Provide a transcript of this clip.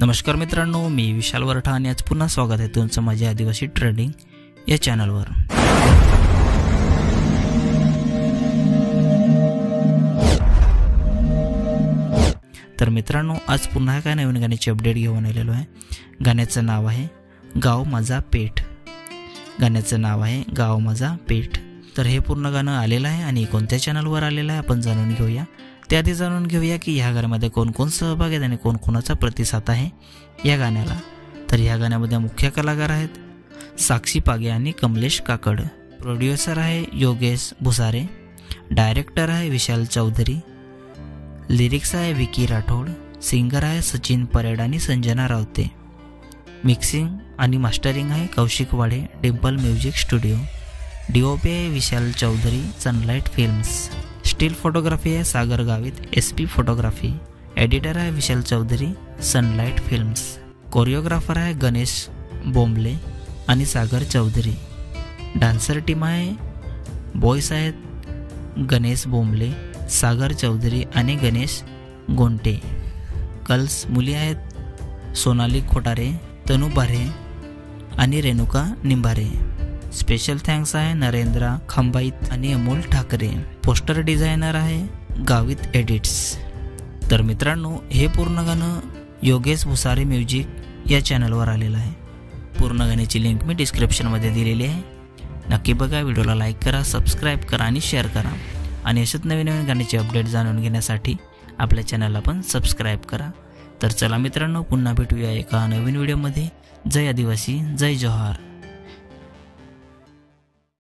नमस्कार मित्रांनो, मी विशाल वरठा आणि आज पुन्हा स्वागत आहे तुमचं माझ्या आदिवासी ट्रेडिंग या चॅनलवर। तर मित्रांनो, आज पुन्हा एका नवीन गाण्याची अपडेट घेऊन आलेलो आहे। गाण्याचं नाव आहे गाव माझा पेठ। गाण्याचं नाव आहे गाव माझा पेठ। तर हे पूर्ण गाणं आलेलं आहे आणि कोणत्या चॅनलवर आलेलं आहे आपण जाणून घेऊया। त्याआधी जाणून घेऊया की ह्या गाण्यामध्ये कोण कोण सहभागी आहेत आणि कोण कोणाचा प्रतिसाद आहे या गाण्याला। तर ह्या गाण्यामध्ये मुख्य कलाकार आहेत साक्षी पागे आणि कमलेश काकड। प्रोड्युसर आहे योगेश भुसारे। डायरेक्टर आहे विशाल चौधरी। लिरिक्स आहे विकी राठोड। सिंगर आहे सचिन परेड आणि संजना रावते। मिक्सिंग आणि मास्टरिंग आहे Kaushik Wade Dimple music studio. DOP आहे Vishal Chaudhari sunlight films. Still photography है Sagar Gavit SP photography. Editor है Vishal Chaudhari sunlight films. Choreographer है गणेश बोंबले आणि सागर चौधरी। डान्सर टीम आहे बॉयज आहेत गणेश बोंबले सागर चौधरी आणि गणेश गोंटे। गर्ल्स मुली आहेत सोनाली खोटारे तनु बारे आणि रेणुका निंबारे। स्पेशल थँक्स आहे नरेंद्र खंबाईत आणि अमोल ठाकरे। पोस्टर डिझायनर आहे गावित एडिट्स। तर मित्रांनो, हे पूर्ण गाणं योगेश भुसारे म्युझिक या चॅनलवर आलेलं आहे। पूर्ण गाण्याची लिंक मी डिस्क्रिप्शनमध्ये दिलेली आहे। नक्की बघा, व्हिडिओला लाईक करा, सबस्क्राईब करा आणि शेअर करा आणि अशाच नवीन नवीन गाण्याचे अपडेट जाणून घेण्यासाठी आपल्या चॅनलला पण सबस्क्राईब करा। तर चला मित्रांनो, पुन्हा भेटूया एका नवीन व्हिडिओमध्ये। जय आदिवासी, जय जोहार।